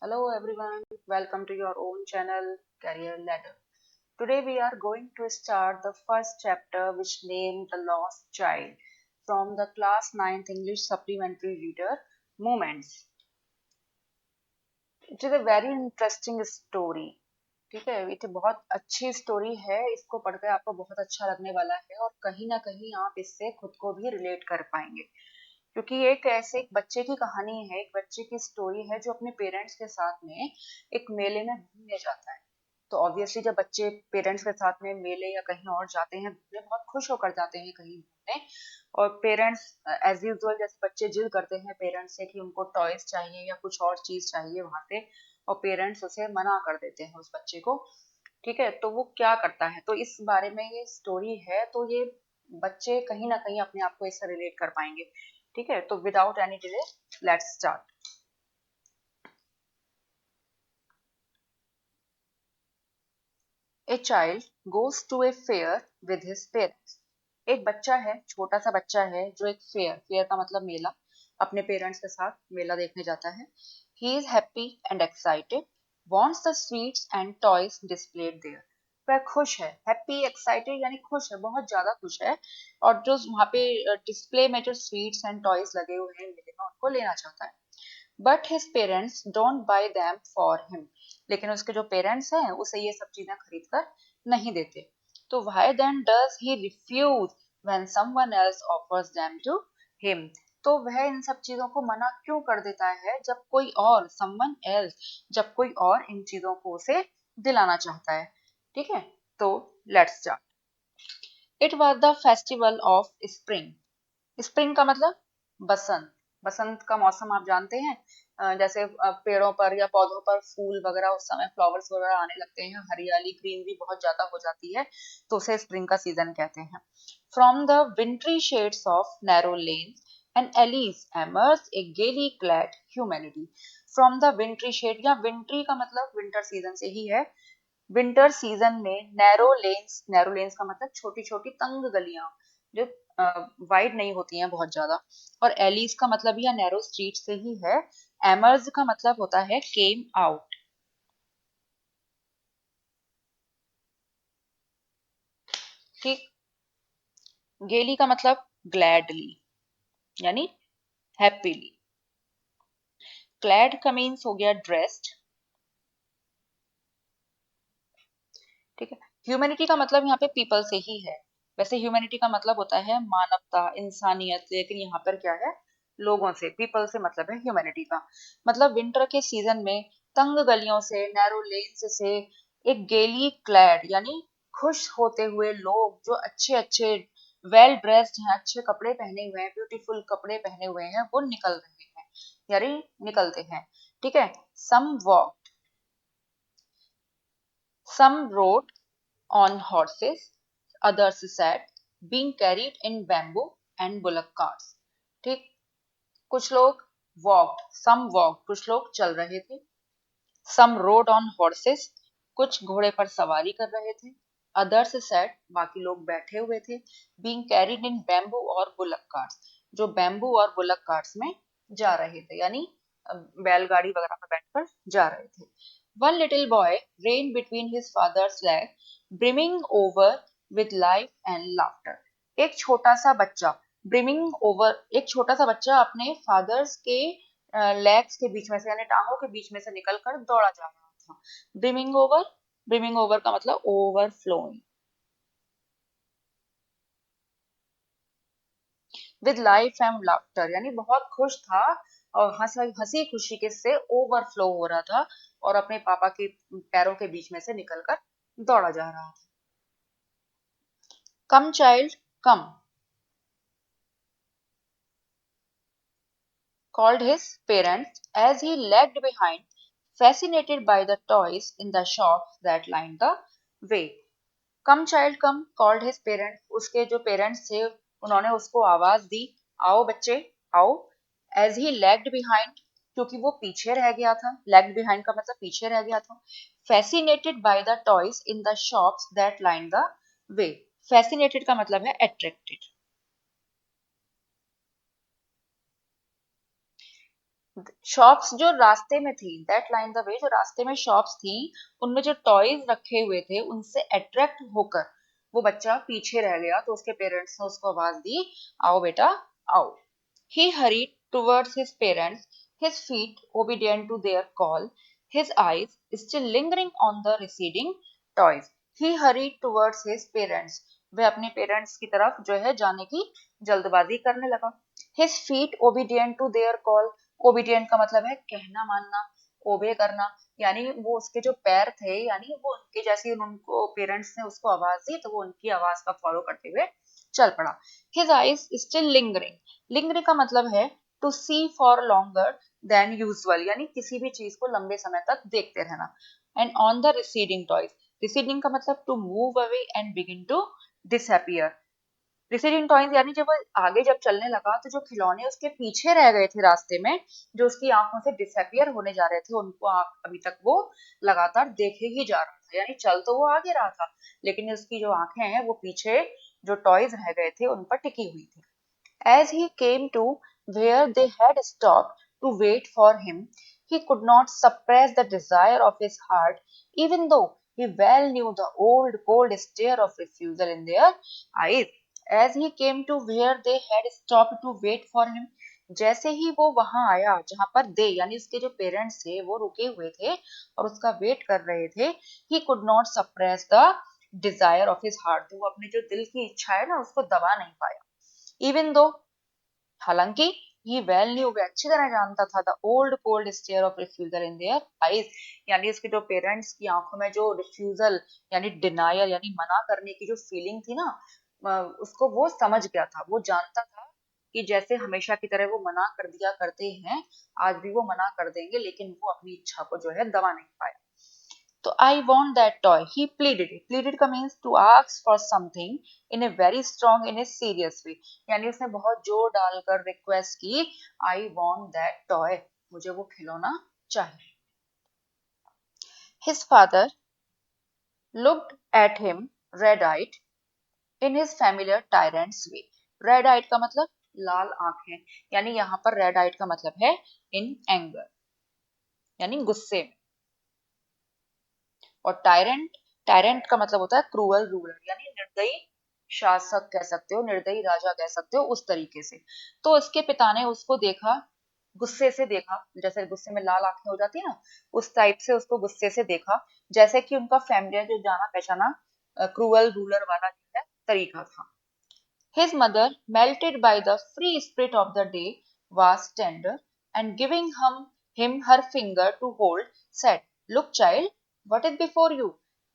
Hello everyone, welcome to your own channel Career Ladder. Today we are going to start the first chapter which named The Lost Child from the class 9th English supplementary reader Moments. It is a very interesting story. ठीक है, ये तो बहुत अच्छी story है, इसको पढ़कर आपको बहुत अच्छा लगने वाला है और कहीं ना कहीं आप इससे खुद को भी रिलेट कर पाएंगे क्योंकि ये एक ऐसे एक बच्चे की कहानी है, एक बच्चे की स्टोरी है जो अपने पेरेंट्स के साथ में एक मेले में घूमने जाता है। तो ऑब्वियसली जब बच्चे पेरेंट्स के साथ में मेले या कहीं और जाते हैं घूमने, बहुत खुश होकर जाते हैं कहीं घूमने। और पेरेंट्स एज यूजुअल जैसे बच्चे जिद करते हैं पेरेंट्स से कि उनको टॉयज चाहिए या कुछ और चीज चाहिए वहां से, और पेरेंट्स उसे मना कर देते हैं उस बच्चे को। ठीक है, तो वो क्या करता है, तो इस बारे में ये स्टोरी है। तो ये बच्चे कहीं ना कहीं अपने आप को इससे रिलेट कर पाएंगे। ठीक है, तो without any delay let's start. A child goes to a fair with his parents. एक बच्चा है, छोटा सा बच्चा है जो एक फेयर, फेयर का मतलब मेला, अपने पेरेंट्स के साथ मेला देखने जाता है। He is happy and excited, wants the sweets and toys displayed there. वह खुश है, हैप्पी एक्साइटेड यानी खुश है, बहुत ज्यादा खुश है। और जो वहाँ पे डिस्प्ले में जो स्वीट्स एंड टॉयज लगे हुए हैं मेले में उनको लेना चाहता है। But his parents don't buy them for him. लेकिन उसके जो पेरेंट्स हैं उसे ये सब चीजें खरीद कर नहीं देते। तो why then does he refuse when someone else offers them to him. तो वह इन सब चीजों को मना क्यों कर देता है जब कोई और, समवन एल्स, जब कोई और इन चीजों को उसे दिलाना चाहता है। ठीक है, तो let's start. It was the festival of spring. Spring का मतलब बसंत। बसंत का मौसम आप जानते हैं, जैसे पेड़ों पर या पौधों पर फूल वगैरह उस समय फ्लावर्स वगैरह आने लगते हैं, हरियाली ग्रीनरी बहुत ज्यादा हो जाती है, तो उसे स्प्रिंग का सीजन कहते हैं। From the wintry shades of narrow lanes and alleys emerge a gaily clad humanity. From the wintry shade, या विंट्री का मतलब विंटर सीजन से ही है। विंटर सीजन में नैरो लेन्स, नैरो लेन्स का मतलब छोटी छोटी तंग गलियां जो वाइड नहीं होती हैं बहुत ज्यादा। और एलिस का मतलब या नैरो स्ट्रीट से ही है। एमर्स का मतलब होता है केम आउट। ठीक। गेली का मतलब ग्लैडली यानी हैप्पीली। क्लैड का मीन्स हो गया ड्रेस्ड। ठीक है। ह्यूमैनिटी का मतलब यहाँ पे पीपल से ही है। वैसे ह्यूमैनिटी का मतलब होता है मानवता, इंसानियत, लेकिन यहाँ पर क्या है, लोगों से, पीपल से मतलब है ह्यूमैनिटी का। मतलब विंटर के सीजन में तंग गलियों से, नैरो लेन्स से एक गेली क्लैड यानी खुश होते हुए लोग जो अच्छे अच्छे वेल ड्रेस्ड हैं, अच्छे कपड़े पहने हुए हैं, ब्यूटीफुल कपड़े पहने हुए हैं, वो निकल रहे हैं यानी निकलते हैं। ठीक है। सम walk, some rode on horses, others sat, being carried in bamboo and bullock carts. ठीक। कुछ लोग walked, some walked, कुछ लोग चल रहे थे। some rode on horses, कुछ घोड़े पर सवारी कर रहे थे। others sat, बाकी लोग बैठे हुए थे। being carried in bamboo और bullock carts, जो बैम्बू और बुलक कार्ट्स में जा रहे थे, यानी बैलगाड़ी वगैरह पर बैठकर जा रहे थे। One little boy ran between his father's legs, brimming over with life and laughter. एक छोटा सा बच्चा, brimming over, एक छोटा सा बच्चा अपने फादर्स के लेग्स के बीच में से यानी टांगों के बीच में से निकलकर दौड़ा जा रहा था। ब्रिमिंग ओवर, ब्रिमिंग ओवर का मतलब overflowing. With life and laughter यानी बहुत खुश था और हंसी खुशी के से ओवरफ्लो हो रहा था और अपने पापा के पैरों के बीच में से निकलकर दौड़ा जा रहा था। कम child come, called his parents as he lagged behind, fascinated by the toys in the shops that lined the way. Come child come, called his parents, उसके जो पेरेंट्स थे उन्होंने उसको आवाज दी, आओ बच्चे आओ। as he lagged behind, क्योंकि वो पीछे रह गया था, lagged behind का मतलब पीछे रह गया था। fascinated by the toys in the shops that lined the way, fascinated का मतलब है attracted। शॉप्स जो रास्ते में थी, दैट लाइन द वे, जो रास्ते में शॉप्स थी, उनमें जो टॉयज रखे हुए थे उनसे अट्रैक्ट होकर वो बच्चा पीछे रह गया, तो उसके पेरेंट्स ने उसको आवाज दी, आओ बेटा आओ। He hurried towards his parents, his feet obedient to their call, his eyes still lingering on the receding toys. He hurried towards his parents. वह अपने पेरेंट्स की तरफ जो है जाने की जल्दबाजी करने लगा। His feet obedient to their call. Obedient का मतलब है कहना मानना, ओबे करना, यानी वो उसके जो पैर थे, यानी वो उनके जैसे उनको पेरेंट्स ने उसको आवाज दी तो वो उनकी आवाज का फॉलो करते हुए चल पड़ा। His eyes still lingering. Lingering का मतलब है to see for longer than usual, यानी किसी भी चीज को लंबे समय तक देखते रहना। And on the receding toys, receding का मतलब to move away and begin to disappear. Receding toys यानी जब वो आगे जब चलने लगा तो जो खिलौने उसके पीछे रह गए थे रास्ते में, जो उसकी आंखों से डिसअपियर होने जा रहे थे, उनको अभी तक वो लगातार देखे ही जा रहा था, यानी चल तो वो आगे रहा था लेकिन उसकी जो आंखें हैं वो पीछे जो टॉयज रह गए थे उन पर टिकी हुई थी। As he came to where they had stopped to wait for him, he could not suppress the desire of his heart, even though he well knew the old cold stare of refusal in their eyes. As he came to where they had stopped to wait for him, जैसे ही वो वहां आया जहां पर दे यानी उसके जो parents थे वो रुके हुए थे और उसका वेट कर रहे थे, he could not suppress the desire of his heart, तो वो अपने जो दिल की इच्छा है ना उसको दबा नहीं पाया। इवन दो, हालांकि ये वेल न्यू, वे अच्छी तरह जानता था, the old cold stare of refusal in their eyes, यानी इसके जो पेरेंट्स की आंखों में जो रिफ्यूजल यानी डिनायल यानी मना करने की जो फीलिंग थी ना, उसको वो समझ गया था, वो जानता था कि जैसे हमेशा की तरह वो मना कर दिया करते हैं, आज भी वो मना कर देंगे, लेकिन वो अपनी इच्छा को जो है दबा नहीं पाया। तो I want that toy, he pleaded, pleaded का means to ask for something in a very strong in a serious way, यानी उसने बहुत जोर डालकर रिक्वेस्ट की, आई वॉन्ट दैट टॉय, मुझे वो खिलौना चाहिए। His father looked at him red eyed in his familiar tyrant's way. Red eyed का मतलब लाल आंखें, यानी यहाँ पर रेड आइड का मतलब है इन एंगर, यानी गुस्से में। और टायरेंट, टायरेंट का मतलब होता है क्रूअल रूलर, यानी निर्दयी शासक कह सकते हो, निर्दयी राजा कह सकते हो, उस तरीके से। तो उसके पिता ने उसको देखा, गुस्से से देखा, जैसे गुस्से में लाल आंखें हो जाती है ना, उस टाइप से उसको गुस्से से देखा, जैसे कि उनका फैमिली जो जाना पहचाना क्रूअल रूलर वाला जो है तरीका था। His mother, melted by the free spirit of the day, was tender, and giving him her finger to hold, said, "Look, child, what is before you?"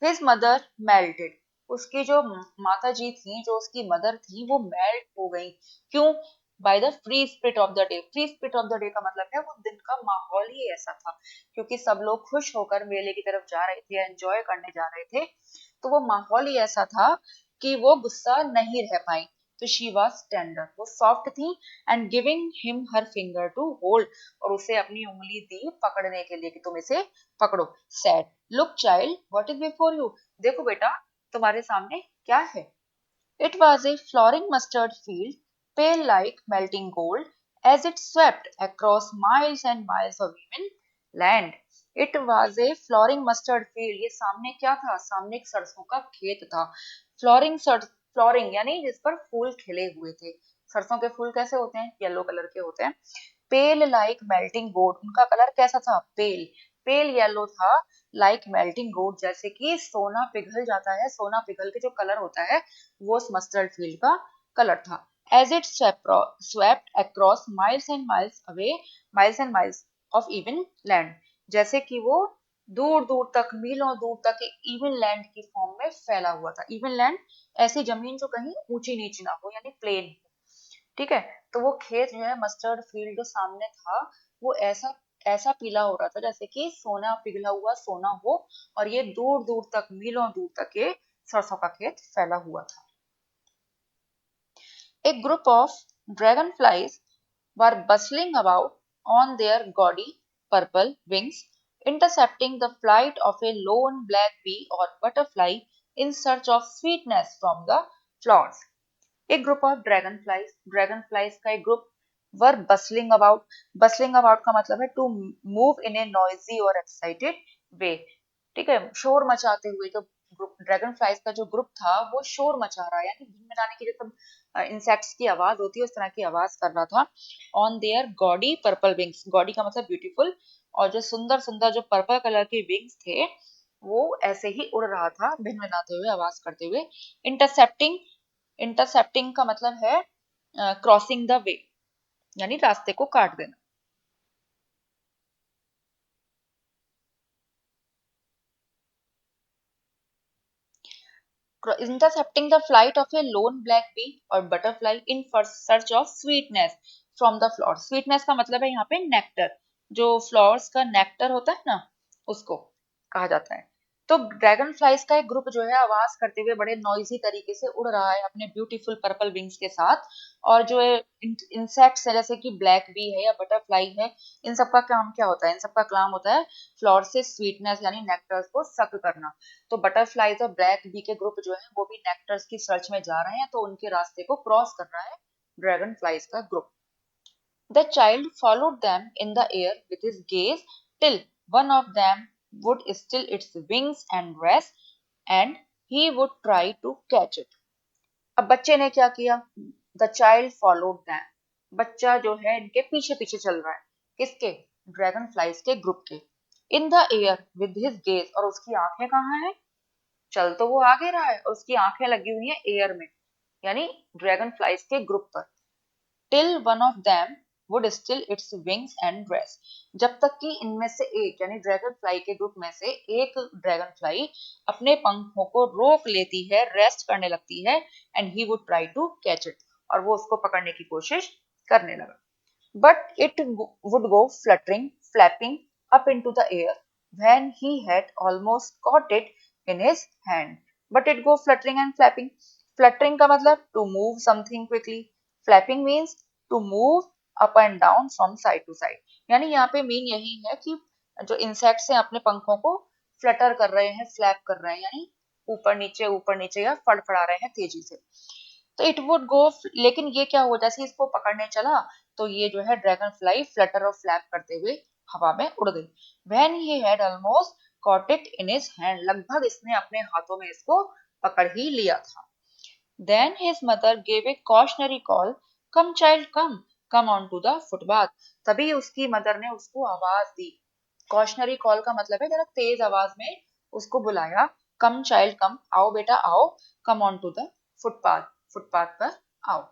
His mother melted. उसकी जो माता जी थी, जो उसकी मदर थी, वो मेल्ट हो गई। क्यों? By the free spirit of the day. Free spirit of the day का मतलब है वो दिन का माहौल ही ऐसा था, क्योंकि सब लोग खुश होकर मेले की तरफ जा रहे थे, एंजॉय करने जा रहे थे, तो वो माहौल ही ऐसा था कि वो गुस्सा नहीं रह पाई। तो शी वॉज टेंडर, वो सॉफ्ट थी, and giving him her finger to hold, और उसे अपनी उंगली दी पकड़ने के लिए कि तुम इसे पकड़ो। Sad, look child, what is before you, देखो बेटा तुम्हारे सामने क्या है। It was a flowering mustard field, pale like melting gold, as it swept across miles and miles of even land. It was a flowering mustard field. ये सामने क्या था? सामने एक सरसों का खेत था। फ्लोरिंग, फ्लोरिंग यानी जिस पर फूल खिले हुए थे। सरसों के फूल कैसे होते हैं? येलो कलर के होते हैं। पेल लाइक मेल्टिंग गोल्ड, उनका कलर कैसा था? पेल, पेल येलो था, लाइक मेल्टिंग गोल्ड, जैसे कि सोना पिघल जाता है, सोना पिघल के जो कलर होता है वो उस मस्टर्ड फील्ड का कलर था। As it swept across miles and miles away, miles and miles of even land, जैसे कि वो दूर दूर तक, मीलों दूर तक इवन लैंड की फॉर्म में फैला हुआ था। इवन लैंड ऐसी जमीन जो कहीं ऊंची नीची ना हो, यानी प्लेन। ठीक है, तो वो खेत जो है, मस्टर्ड फील्ड जो सामने था, वो ऐसा ऐसा पीला हो रहा था जैसे कि सोना पिघला हुआ सोना हो, और ये दूर दूर तक, मीलों दूर तक ये सरसों का खेत फैला हुआ था। A group of dragonflies were bustling about on their gaudy purple wings, intercepting the flight of a lone black bee or butterfly in search of sweetness from the flowers. एक group of dragon flies, dragon flies का एक ग्रुप were bustling about. Bustling about का मतलब है to move in a noisy और excited way. ठीक है, शोर मचाते हुए। जो ग्रुप ड्रैगन फ्लाइज का जो ग्रुप था वो शोर मचा रहा है, यानी भिनभिनाने की जैसे इंसेक्ट्स की आवाज होती है उस तरह की आवाज कर रहा था। On their gaudy purple wings, gaudy का मतलब ब्यूटीफुल, और जो सुंदर सुंदर जो पर्पल कलर के विंग्स थे वो ऐसे ही उड़ रहा था भिनभिनाते हुए, आवाज करते हुए। इंटरसेप्टिंग, इंटरसेप्टिंग का मतलब है क्रॉसिंग द वे, यानी रास्ते को काट देना। Intercepting the flight of a lone black bee or butterfly in first search of sweetness from the flower। Sweetness का मतलब है यहाँ पे नेक्टर, जो फ्लावर्स का नेक्टर होता है ना, उसको कहा जाता है। तो ड्रैगन फ्लाइज का एक ग्रुप जो है आवाज करते हुए बड़े नॉइजी तरीके से उड़ रहा है अपने ब्यूटीफुल पर्पल विंग्स के साथ। और जो इंसेक्ट्स है जैसे कि ब्लैक बी है या बटरफ्लाई है, इन सबका काम क्या होता है? इन सबका काम होता है फ्लावर से स्वीटनेस यानी नेक्टर्स को सक करना। तो बटरफ्लाइज और ब्लैक बी के ग्रुप जो है वो भी नेक्टर्स की सर्च में जा रहे हैं, तो उनके रास्ते को क्रॉस कर रहा है ड्रैगन फ्लाइज का group. The child followed them in the air with his gaze till one of them would still its wings and rest, and he would try to catch it। अब बच्चे ने क्या किया? The child followed them, बच्चा जो है इनके पीछे पीछे चल रहा है। किसके? ड्रैगन फ्लाइज के ग्रुप के। In the air with his gaze, और उसकी आंखें कहाँ है? चल तो वो आगे रहा है और उसकी आंखें लगी हुई हैं एयर में, यानी ड्रैगन फ्लाइज के ग्रुप पर। Till one of them would still its wings and dress, जब तक कि इनमें से एक यानी ड्रैगन फ्लाई के ग्रुप में से एक ड्रैगन फ्लाई अपने पंखों को रोक लेती है, रेस्ट करने लगती है, and he would try to catch it, और वो उसको पकड़ने की कोशिश करने लगा। But it would go fluttering, flapping up into the air when he had almost caught it in his hand. But it go fluttering and flapping. Fluttering का मतलब to move something quickly. Flapping means to move up and down from side to side. यानी यहाँ पे mean यही है कि जो insects हैं अपने पंखों को फ्लटर कर रहे हैं, फ्लैप कर रहे हैं, यानी ऊपर नीचे या फड़फड़ा रहे हैं तेजी से। तो इट वुड गो, लेकिन ये क्या हुआ, जैसे इसको पकड़ने चला तो ये जो है ड्रैगन फ्लाई फ्लटर और फ्लैप करते हुए हवा में उड़ गई। When he had almost caught it in his hand, लगभग इसने अपने हाथों में इसको पकड़ ही लिया था। Then his mother gave a cautionary call, come child come, come on to the footpath. तभी उसकी मदर ने उसको आवाज दी। कॉशनरी कॉल का मतलब है जरा तेज आवाज में उसको बुलाया, कम चाइल्ड कम, आओ बेटा आओ, come on to the footpath, footpath पर आओ।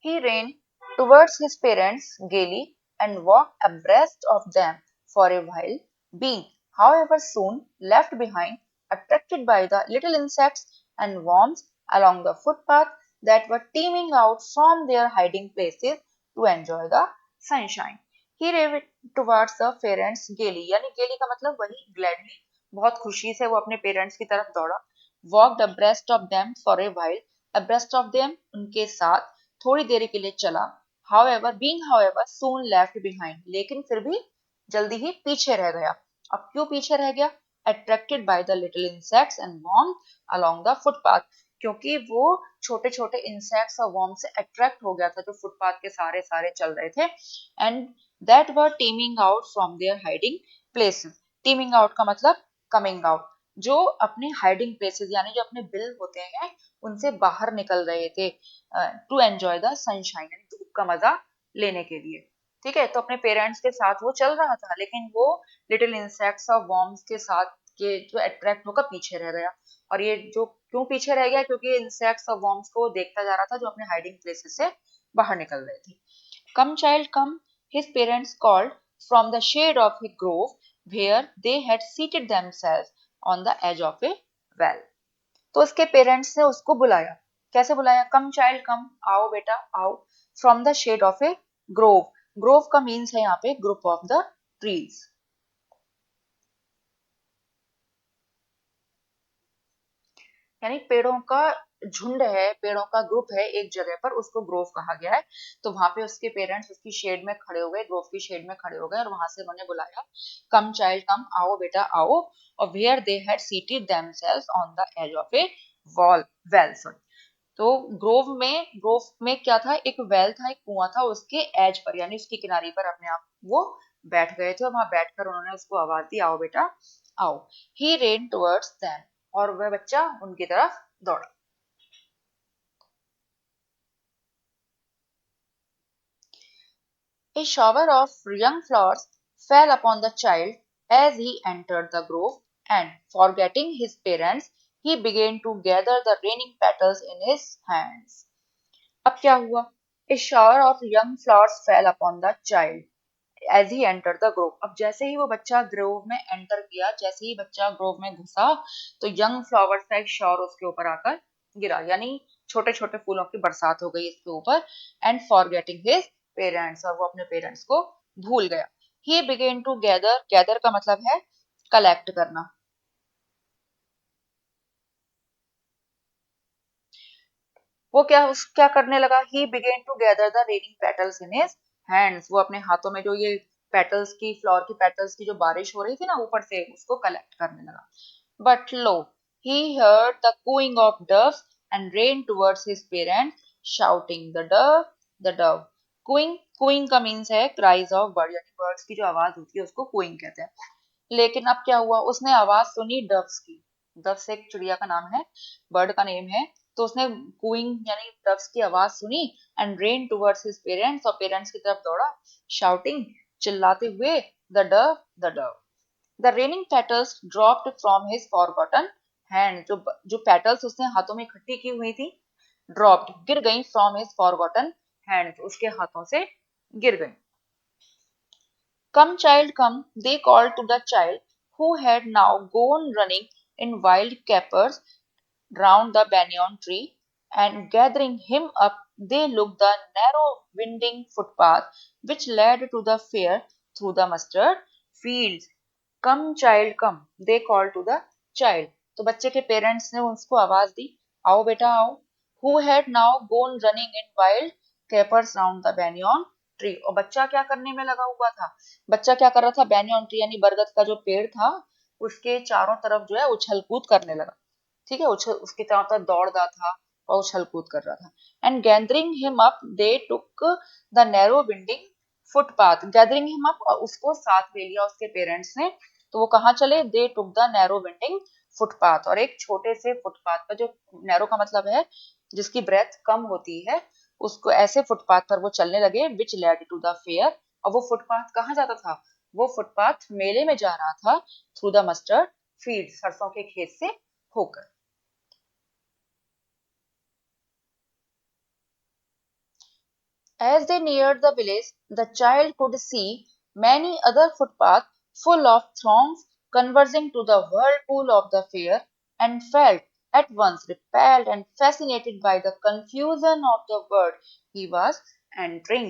He ran towards his parents gaily and walked abreast of them for a while, being, however, soon left behind, attracted by the little insects and worms along the footpath that were teeming out from their hiding places to enjoy the sunshine. He ran towards the parents gaily, यानी gaily का मतलब वही gladly, बहुत खुशी से वो अपने parents की तरफ दौड़ा। Walked abreast of them for a while, abreast of them उनके साथ थोड़ी देर के लिए चला। However, being however soon left behind, लेकिन फिर भी जल्दी ही पीछे रह गया। अब क्यों पीछे रह गया? Attracted by the little insects and worms along the footpath, क्योंकि वो छोटे छोटे इंसेक्ट्स और वर्म से अट्रैक्ट हो गया था जो फुटपाथ के सारे सारे चल रहे थे। And that were teeming out from their hiding places. Teeming out का मतलब कमिंग आउट, जो अपने हाइडिंग प्लेसेस यानी जो अपने बिल होते हैं उनसे बाहर निकल रहे थे टू एंजॉय द सनशाइन, यानी धूप का मजा लेने के लिए। ठीक है, तो अपने पेरेंट्स के साथ वो चल रहा था लेकिन वो लिटिल इंसेक्ट्स और वर्म्स के साथ के जो अट्रैक्ट होकर पीछे रह गया। और ये जो क्यों पीछे रह गया? क्योंकि इंसेक्ट्स और वर्म्स को देखता जा रहा था जो अपने हाइडिंग प्लेसेस से बाहर निकल रहे थे। Come child come, his parents called from the shade of a grove where they had seated themselves on the edge of a well. तो उसके पेरेंट्स ने उसको बुलाया। कैसे बुलाया? कम चाइल्ड कम, आओ बेटा आओ, from the shade of a grove. Grove का मीन्स है यहाँ पे ग्रुप ऑफ द ट्रीज, यानी पेड़ों का झुंड है, पेड़ों का ग्रुप है एक जगह पर, उसको ग्रोव कहा गया है। तो वहां पे उसके पेरेंट्स उसकी शेड में खड़े हो गए, ग्रोव की शेड में खड़े हो गए, और वहां से उन्होंने बुलाया, कम चाइल्ड कम, आओ बेटा आओ। और where they had seated themselves on the edge of a wall well, sorry, तो ग्रोव में क्या था, एक वेल था, एक कुआं था, उसके एज पर यानी उसकी किनारे पर अपने आप वो बैठ गए थे और वहां बैठकर उन्होंने उसको आवाज दी, आओ बेटा आओ। ही रेन टुवर्ड्स देम, और वह बच्चा उनकी तरफ दौड़ा। A shower of young flowers fell upon the child as he entered the grove, and forgetting his parents, he began to gather the raining petals in his hands. अब क्या हुआ? A shower of young flowers fell upon the child as he entered the grove. अब जैसे ही वो बच्चा Grove में enter किया, जैसे ही बच्चा ग्रोव में घुसा, तो यंग फ्लावर्स का एक शॉवर उसके ऊपर आकर गिरा, यानी छोटे छोटे फूलों की बरसात हो गई इसके ऊपर। एंड फॉरगेटिंग हिज पेरेंट्स, और वो अपने पेरेंट्स को भूल गया। He began to gather, gather का मतलब है कलेक्ट करना। वो क्या करने लगा? He began to gather the raining petals in his hands, वो अपने हाथों में जो ये पेटल्स की, फ्लावर की पेटल्स की जो बारिश हो रही थी ना ऊपर से, उसको कलेक्ट करने लगा। But low, he heard the cooing of doves and ran towards his parents shouting, the dove, the dove। cooing का मीन्स है क्राइज ऑफ बर्ड, यानी बर्ड्स की जो आवाज होती है उसको cooing कहते हैं। लेकिन अब क्या हुआ, उसने आवाज सुनी डव्स की। डव्स एक चिड़िया का नाम है, बर्ड का नेम है। तो उसने कूइंग यानी डव्स की आवाज सुनी, and rain towards his parents, और पेरेंट्स की तरफ दौड़ा, शाउटिंग, चिल्लाते हुए, the Dove, the Dove. The raining petals dropped from his forgotten hand, जो पेटल्स उसने हाथों में इकट्ठी की हुई थी, ड्रॉप्ड गिर गई, फ्रॉम हिज फॉरगॉटन हैंड, उसके हाथों से गिर गई। Come, child, come, they called to the child, who had now gone running in wild capers round the banyan tree, and gathering him up, they looked the narrow winding footpath which led to the fair through the mustard fields. Come child come, they call to the child, तो बच्चे के parents ने उसको आवाज दी, आओ बेटा आओ। Who had now gone running in wild capers round the banyan tree, और बच्चा क्या करने में लगा हुआ था? बच्चा क्या कर रहा था? बैनियन ट्री यानी बरगद का जो पेड़ था, उसके चारों तरफ जो है उछल कूद करने लगा। ठीक है, उछल, उसकी चारों तरफ दौड़ रहा था और उछल कूद कर रहा था। And gathering him up, they took the narrow winding footpath, gathering him up, और उसको साथ ले लिया उसके पेरेंट्स ने। तो वो कहाँ चले? They took the narrow winding footpath, और एक छोटे से फुटपाथ पर, जो नैरो का मतलब है जिसकी ब्रेथ कम होती है, उसको ऐसे फुटपाथ पर वो चलने लगे, which led to the fair. और वो फुटपाथ कहाँ जाता था? वो फुटपाथ मेले में जा रहा था, थ्रू द मस्टर्ड फील्ड, सरसों के खेत से होकर। As they neared the village, the child could see many other footpaths full of throngs converging to the whirlpool of the fair, and felt at once repelled and fascinated by the confusion of the world he was entering.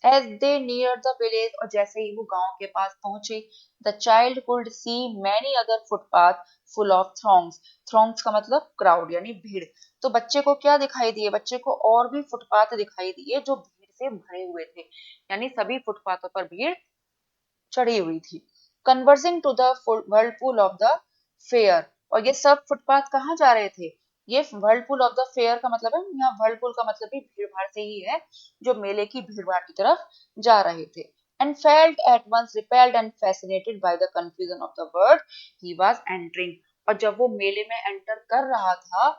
As they neared the village, और जैसे ही वो गांव के पास पहुंचे, the child could see many other footpaths full of throngs। throngs का मतलब crowd यानी भीड़। तो बच्चे को क्या दिखाई दिए? बच्चे को और भी फुटपाथ दिखाई दिए जो भीड़ से भरे हुए थे, यानी सभी फुटपाथों पर भीड़ चढ़ी हुई थी। Converging to the whirlpool of the fair, और ये सब फुटपाथ कहाँ जा रहे थे? ये वर्लपूल ऑफ द फेयर का मतलब है, यहाँ वर्लपूल का मतलब भी भीड़ भाड़ से ही है, जो मेले की भीड़ भाड़ की तरफ जा रहे थे। And felt at once repelled and fascinated by the confusion of the world he was entering। और जब वो मेले में एंटर कर रहा था,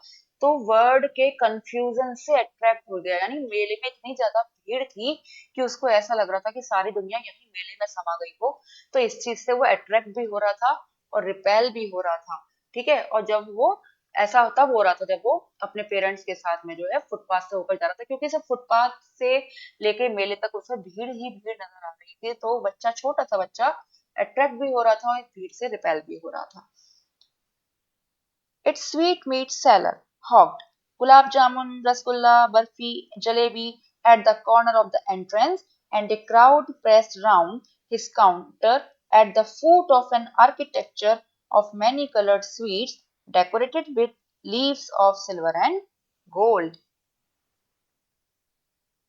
तो वर्ड के कंफ्यूजन से अट्रैक्ट हो गया, यानी मेले में इतनी ज्यादा भीड़ थी कि उसको ऐसा लग रहा था कि सारी दुनिया यही मेले में समा गई हो। तो इस चीज से वो अट्रैक्ट भी हो रहा था और रिपेल भी हो रहा था। ठीक है, और जब वो ऐसा तब हो रहा था जब वो अपने पेरेंट्स के साथ में जो है फुटपाथ से होकर जा रहा था, क्योंकि सिर्फ फुटपाथ से लेके मेले तक उसमें भीड़ ही भीड़ नजर आ रही थी। तो बच्चा, छोटा सा बच्चा, अट्रैक्ट भी हो रहा था और भीड़ से रिपेल भी हो रहा था। Its sweetmeat seller hawked gulab jamun, rasgulla, barfi, jalebi at the corner of the entrance, and a crowd pressed round his counter at the foot of an architecture of many colored sweets decorated with leaves of silver and gold.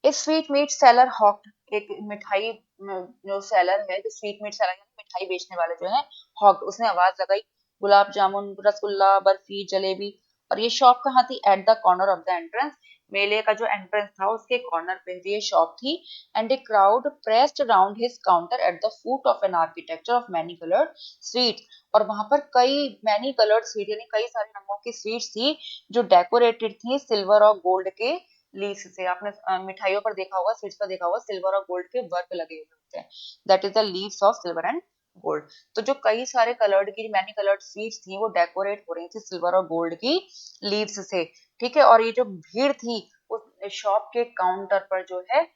A sweet meat seller hawk, एक मिठाई जो seller है, जो sweet meat seller है, मिठाई बेचने वाले जो है, हॉक, उसने आवाज लगाई, गुलाब जामुन, रसगुल्ला, बर्फी, जलेबी, और ये शॉप कहाँ थी? At the corner of the entrance, मेले का जो एंट्रेंस था उसके कॉर्नर पे ये शॉप थी। And a crowd pressed around his counter at the foot of an architecture of many coloured sweet, और वहां पर कई मैनी कलर्ड स्वीट यानी कई सारे रंगों की स्वीट्स थी जो डेकोरेटेड थी सिल्वर और गोल्ड के लीव्स से। आपने मिठाइयों पर देखा होगा, स्वीट्स पर देखा होगा, सिल्वर और गोल्ड के वर्क लगे हुए होते हैं, that is the leaves of silver and gold. तो जो कई सारे कलर्ड की मैनी कलर्ड स्वीट्स थी वो डेकोरेट हो रही थी सिल्वर और गोल्ड की लीव्स से, ठीक है। और ये जो भीड़ थी उस शॉप के काउंटर पर जो है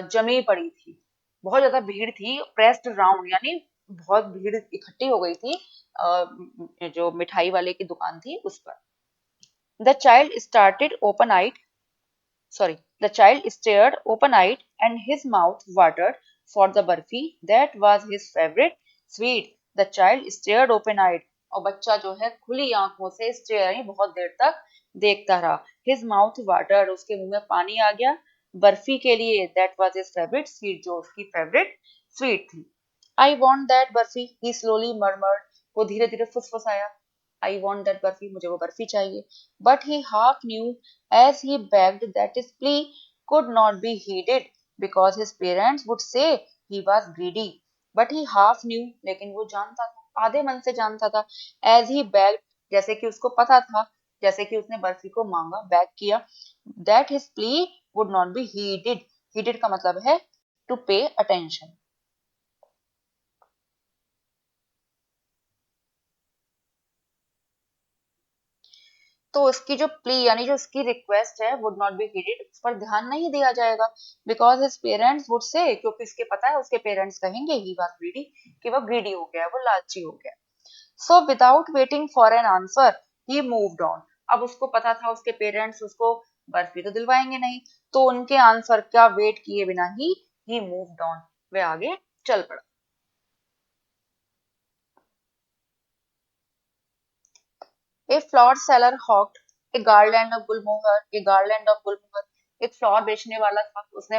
जमी पड़ी थी, बहुत ज्यादा भीड़ थी, प्रेस्ड राउंड यानी बहुत भीड़ इकट्ठी हो गई थी जो मिठाई वाले की दुकान थी उस पर। The child started open eyed sorry, the child stared open-eyed and his mouth watered for the barfi that was his favorite sweet. The child stared open-eyed, और बच्चा जो है खुली आंखों से stare यानी बहुत देर तक देखता रहा। His mouth watered, उसके मुंह में पानी आ गया बर्फी के लिए, that was his favorite sweet, जो उसकी favorite sweet थी। I want that barfi, he slowly murmured, वो धीरे धीरे फुसफुसाया। I want that बर्फी, मुझे वो बर्फी चाहिए। But he half knew as he begged that his plea could not be heeded because his parents would say he was greedy. But he half knew, लेकिन वो जानता था, आधे मन से जानता था, as he begged, जैसे कि उसको पता था, जैसे कि उसने बर्फी को मांगा, बैग किया, that his plea would not be heeded. Heeded का मतलब है to pay attention. तो उसकी जो प्ली यानी जो उसकी रिक्वेस्ट है वुड नॉट बी हीडेड, उस पर ध्यान नहीं दिया जाएगा, because his parents would say, क्योंकि उसके पता है उसके पेरेंट्स कहेंगे ही वाज ग्रीडी, कि वो ग्रीडी हो गया, वो लालची हो गया। So without waiting for an answer he moved on. अब उसको पता था उसके पेरेंट्स उसको बर्फी तो दिलवाएंगे नहीं, तो उनके आंसर का वेट किए बिना ही मूव्ड ऑन, वे आगे चल पड़ा। A flower seller hawked a garland of gulmohar, a garland of gulmohar। एक फ्लावर बेचने वाला था, उसने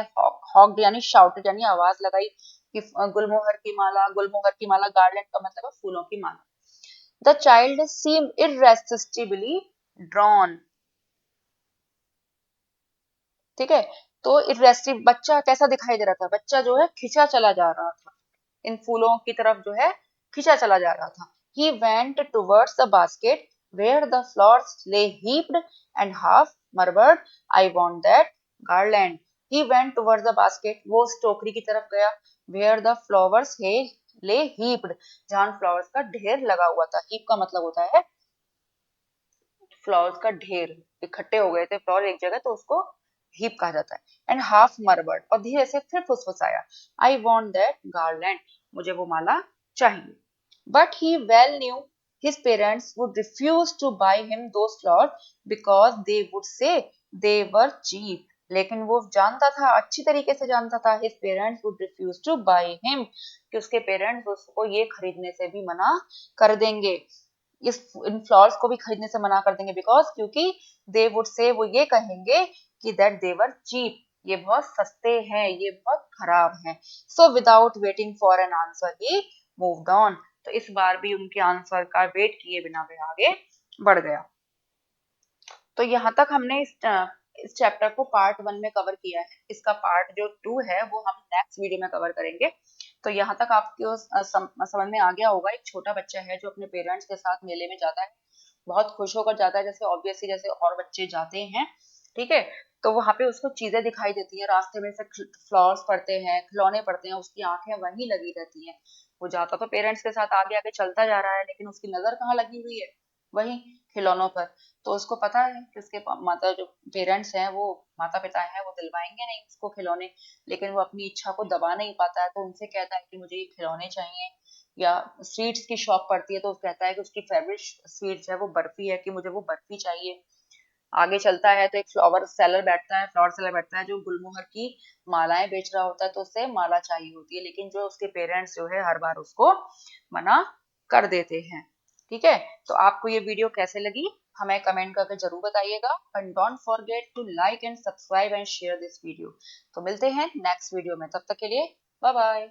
हॉक्ड यानी शाउटेड यानी आवाज लगाई कि गुलमोहर की माला, गुलमोहर की माला, गार्लैंड का मतलब है फूलों की माला। The child seemed irresistibly drawn, ठीक है। तो इरेस्टिव बच्चा कैसा दिखाई दे रहा था? बच्चा जो है खिंचा चला जा रहा था, इन फूलों की तरफ जो है खिंचा चला जा रहा था। He went towards the basket where the flowers lay heaped and half murmured, I want that garland. He went towards the basket, वो उस टोकरी की तरफ गया, where the flowers lay heaped, जहां फ्लावर्स का ढेर लगा हुआ था। heap का मतलब होता है फ्लावर्स का ढेर, इकट्ठे हो गए थे फ्लावर एक जगह तो उसको हीप कहा जाता है। एंड हाफ मरबर्ड, और धीरे से फिर फुसफुसाया, आई वॉन्ट दैट गार्लैंड, मुझे वो माला चाहिए। But he well new his parents would refuse to buy him those flowers because they would say they were cheap। लेकिन वो जानता था, अच्छी तरीके से जानता था, his parents would refuse to buy him, कि उसके पेरेंट्स उसको ये खरीदने से भी मना कर देंगे, इस इन फ्लावर्स को भी खरीदने से मना कर देंगे, बिकॉज क्योंकि दे वुड से, वो ये कहेंगे कि दैट दे वर चीप, ये बहुत सस्ते हैं, ये बहुत खराब हैं। So without waiting for an answer he moved on, तो इस बार भी उनके आंसर का वेट किए बिना वे आगे बढ़ गया। तो यहाँ तक हमने इस चैप्टर को पार्ट 1 में कवर किया है, इसका पार्ट जो 2 है वो हम नेक्स्ट वीडियो में कवर करेंगे। तो यहाँ तक आपको समझ में आ गया होगा, एक छोटा बच्चा है जो अपने पेरेंट्स के साथ मेले में जाता है, बहुत खुश होकर जाता है, जैसे ऑब्वियसली जैसे और बच्चे जाते हैं, ठीक है। तो वहां पे उसको चीजें दिखाई देती हैं, रास्ते में से फ्लावर्स पड़ते हैं, खिलौने पड़ते हैं, उसकी आंखें वहीं लगी रहती हैं। वो जाता तो पेरेंट्स के साथ आगे आगे चलता जा रहा है, लेकिन उसकी नजर कहाँ लगी हुई है? वही खिलौनों पर। तो उसको पता है कि उसके माता जो पेरेंट्स हैं, वो माता पिता हैं, वो दिलवाएंगे नहीं उसको खिलौने, लेकिन वो अपनी इच्छा को दबा नहीं पाता है, तो उनसे कहता है कि मुझे ये खिलौने चाहिए। या स्वीट्स की शॉप पड़ती है तो कहता है कि उसकी फेवरेट स्वीट्स है वो बर्फी है, कि मुझे वो बर्फी चाहिए। आगे चलता है तो एक फ्लावर सेलर बैठता है जो गुलमोहर की मालाएं बेच रहा होता है, तो उसे माला चाहिए होती है, लेकिन जो उसके पेरेंट्स जो है हर बार उसको मना कर देते हैं, ठीक है। तो आपको ये वीडियो कैसे लगी हमें कमेंट करके जरूर बताइएगा, and don't forget to like and subscribe and share this video. तो मिलते हैं नेक्स्ट वीडियो में, तब तक के लिए बाय बाय।